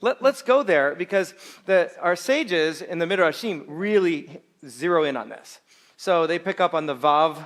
Let's go there because our sages in the Midrashim really zero in on this. So they pick up on the Vav,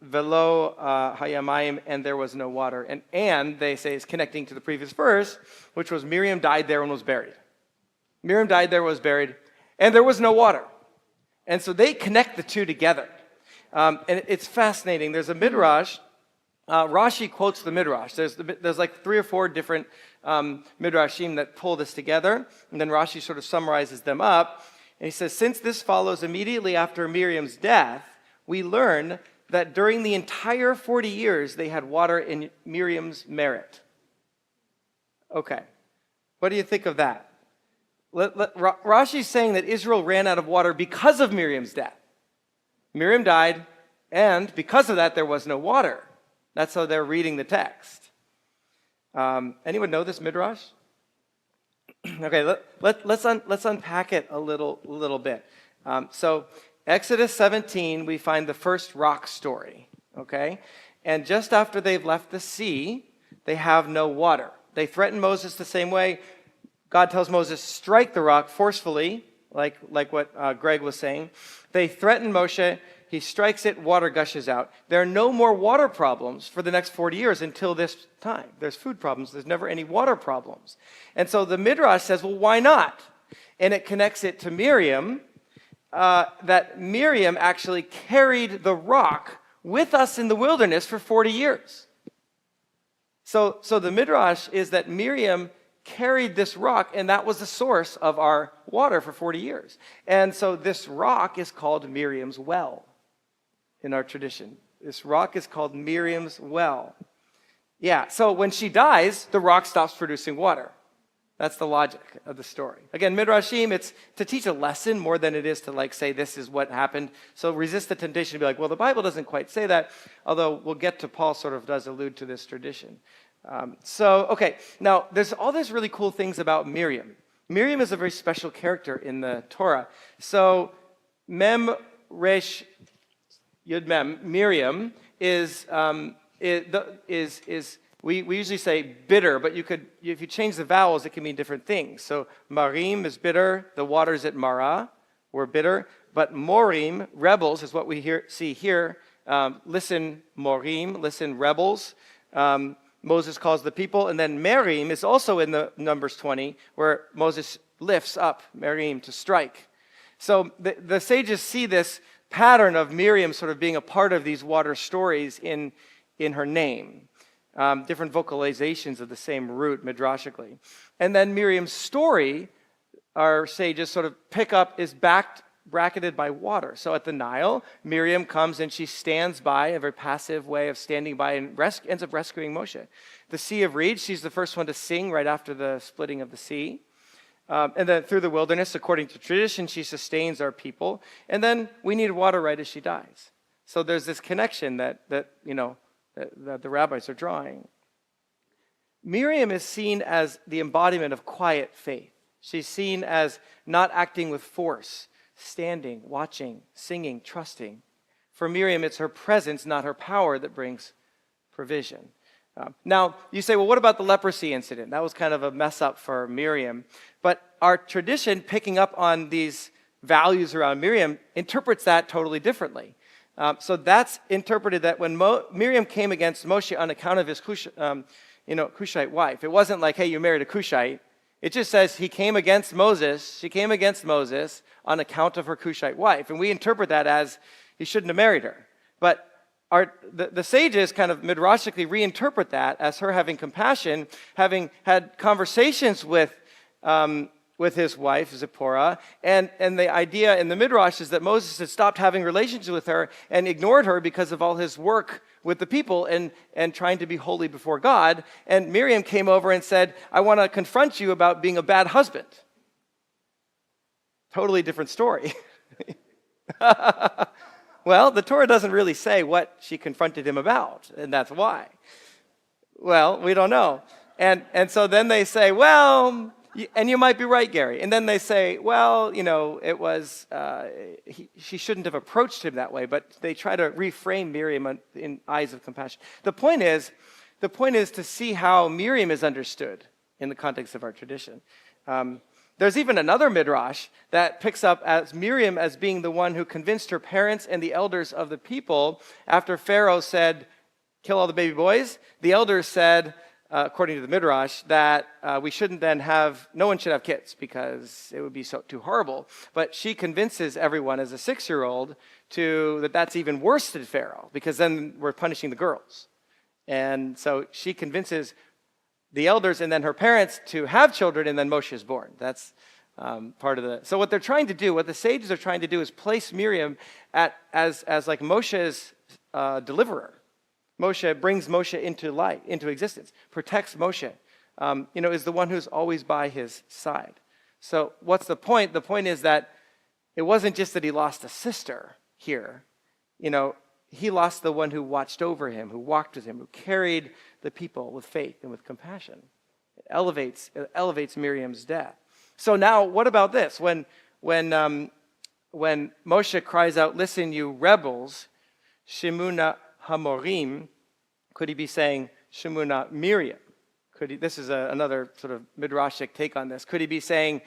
Velo Hayamayim, and there was no water. And they say it's connecting to the previous verse, which was Miriam died there and was buried. Miriam died there, was buried, and there was no water. And so they connect the two together. And it's fascinating. There's a Midrash. Rashi quotes the Midrash. There's like 3 or 4 different Midrashim that pull this together. And then Rashi sort of summarizes them up. And he says, since this follows immediately after Miriam's death, we learn that during the entire 40 years, they had water in Miriam's merit. Okay. What do you think of that? Rashi's saying that Israel ran out of water because of Miriam's death. Miriam died, and because of that, there was no water. That's how they're reading the text. Anyone know this Midrash? Okay, let's unpack it a little bit. So Exodus 17, we find the first rock story. Okay, and just after they've left the sea, they have no water. They threaten Moses the same way. God tells Moses, strike the rock forcefully, like what Greg was saying. They threaten Moshe. He strikes it, water gushes out. There are no more water problems for the next 40 years until this time. There's food problems. There's never any water problems. And so the Midrash says, well, why not? And it connects it to Miriam, that Miriam actually carried the rock with us in the wilderness for 40 years. So the Midrash is that Miriam carried this rock, and that was the source of our water for 40 years. And so this rock is called Miriam's well in our tradition. This rock is called Miriam's well. Yeah, so when she dies, the rock stops producing water. That's the logic of the story. Again, Midrashim, it's to teach a lesson more than it is to say this is what happened. So resist the temptation to be like, well, the Bible doesn't quite say that, although we'll get to Paul sort of does allude to this tradition. Okay, now there's all these really cool things about Miriam. Miriam is a very special character in the Torah. So Mem Resh Yud Mem, Miriam is we usually say bitter, but if you change the vowels, it can mean different things. So Marim is bitter, the waters at Marah were bitter, but Morim, rebels, is what we see here. Listen, Morim, listen, rebels. Moses calls the people, and then Merim is also in the Numbers 20, where Moses lifts up Merim to strike. So the sages see this pattern of Miriam sort of being a part of these water stories in her name, different vocalizations of the same root midrashically. And then Miriam's story, our sages sort of pick up, is bracketed by water. So at the Nile, Miriam comes and she stands by, a very passive way of standing by, and ends up rescuing Moshe. The Sea of Reeds, she's the first one to sing right after the splitting of the sea. And then through the wilderness, according to tradition, she sustains our people. And then we need water right as she dies. So there's this connection that the rabbis are drawing. Miriam is seen as the embodiment of quiet faith. She's seen as not acting with force, standing, watching, singing, trusting. For Miriam, it's her presence, not her power, that brings provision. Now, you say, well, what about the leprosy incident? That was kind of a mess up for Miriam. But our tradition, picking up on these values around Miriam, interprets that totally differently. So that's interpreted that when Miriam came against Moshe on account of his Cushite wife, it wasn't like, hey, you married a Cushite. It just says she came against Moses on account of her Cushite wife. And we interpret that as he shouldn't have married her. But the sages kind of midrashically reinterpret that as her having compassion, having had conversations with his wife, Zipporah, and the idea in the Midrash is that Moses had stopped having relations with her and ignored her because of all his work with the people and trying to be holy before God. And Miriam came over and said, I want to confront you about being a bad husband. Totally different story. Well, the Torah doesn't really say what she confronted him about, and that's why. Well, we don't know. And so then they say, well, and you might be right, Gary. And then they say, well, it was, she shouldn't have approached him that way, but they try to reframe Miriam in eyes of compassion. The point is to see how Miriam is understood in the context of our tradition. There's even another midrash that picks up as Miriam as being the one who convinced her parents and the elders of the people after Pharaoh said, kill all the baby boys. The elders said, according to the midrash, that we shouldn't then no one should have kids because it would be too horrible. But she convinces everyone as a 6-year-old that that's even worse than Pharaoh because then we're punishing the girls. And so she convinces the elders and then her parents to have children, and then Moshe is born. That's part of the... So what they're trying to do, what the sages are trying to do is place Miriam as like Moshe's deliverer. Moshe brings Moshe into light, into existence, protects Moshe, is the one who's always by his side. So what's the point? The point is that it wasn't just that he lost a sister here. He lost the one who watched over him, who walked with him, who carried the people with faith and with compassion. It elevates Miriam's death. So now, what about this? When Moshe cries out, "Listen, you rebels, Shemuna Hamorim," could he be saying Shemuna Miriam? This is another sort of midrashic take on this. Could he be saying,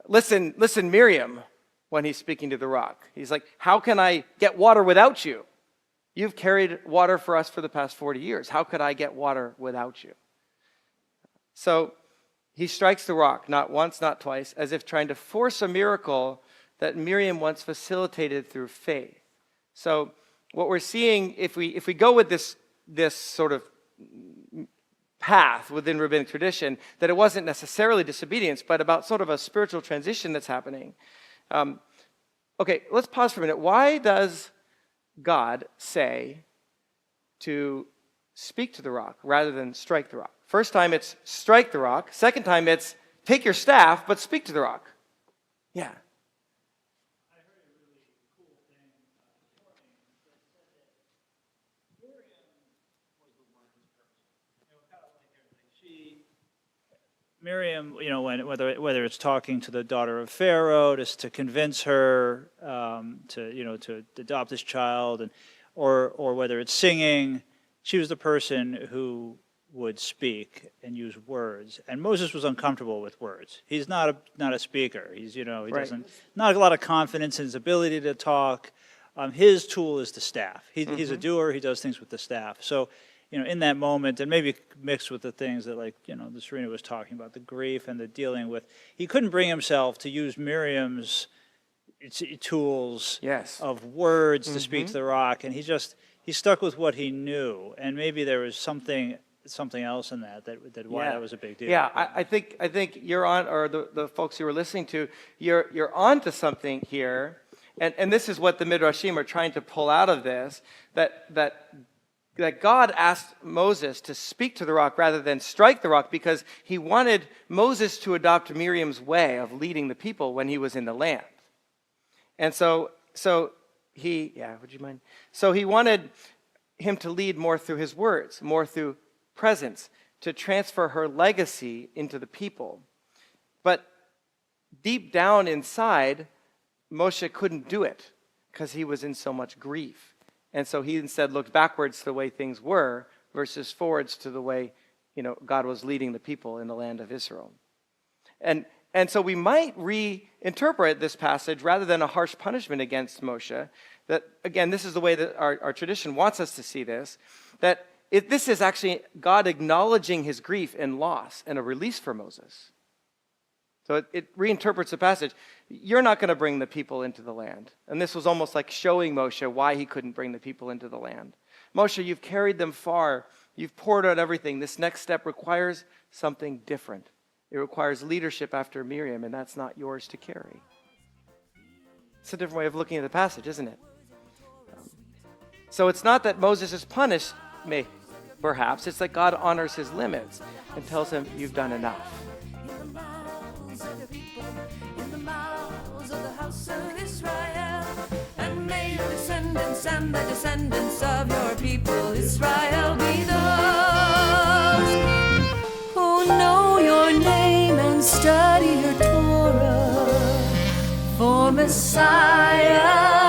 listen, Miriam, when he's speaking to the rock? He's like, how can I get water without you? You've carried water for us for the past 40 years. How could I get water without you? So he strikes the rock, not once, not twice, as if trying to force a miracle that Miriam once facilitated through faith. So what we're seeing, if we go with this sort of path within rabbinic tradition, that it wasn't necessarily disobedience, but about sort of a spiritual transition that's happening. Okay, let's pause for a minute. Why does God say to speak to the rock rather than strike the rock? First time it's strike the rock. Second time it's take your staff, but speak to the rock. Yeah. I heard a really cool thing this morning that said that Miriam was the wisest person. Kind of like everything. Miriam, whether it's talking to the daughter of Pharaoh, just to convince her to adopt this child, or whether it's singing, she was the person who would speak and use words. And Moses was uncomfortable with words. He's not a speaker. He doesn't not a lot of confidence in his ability to talk. His tool is the staff. He's a doer. He does things with the staff. So, in that moment, and maybe mixed with the things that, the Serena was talking about, the grief and the dealing with, he couldn't bring himself to use Miriam's tools of words to speak to the rock, and he stuck with what he knew, and maybe there was something else in that why that was a big deal. Yeah, I think you're on, or the folks you were listening to, you're on to something here, and this is what the Midrashim are trying to pull out of this, that God asked Moses to speak to the rock rather than strike the rock because he wanted Moses to adopt Miriam's way of leading the people when he was in the land. And so he wanted him to lead more through his words, more through presence, to transfer her legacy into the people. But deep down inside, Moshe couldn't do it because he was in so much grief. And so he instead looked backwards to the way things were versus forwards to the way, God was leading the people in the land of Israel. And so we might reinterpret this passage rather than a harsh punishment against Moshe, that, again, this is the way that our tradition wants us to see this, that this is actually God acknowledging his grief and loss and a release for Moses. So it reinterprets the passage. You're not going to bring the people into the land. And this was almost like showing Moshe why he couldn't bring the people into the land. Moshe, you've carried them far. You've poured out everything. This next step requires something different. It requires leadership after Miriam, and that's not yours to carry. It's a different way of looking at the passage, isn't it? So it's not that Moses is punished, perhaps. It's that God honors his limits and tells him, you've done enough. In the mouths of the house of Israel, and may your descendants and the descendants of your people Israel be those who know your name and study your Torah, for Messiah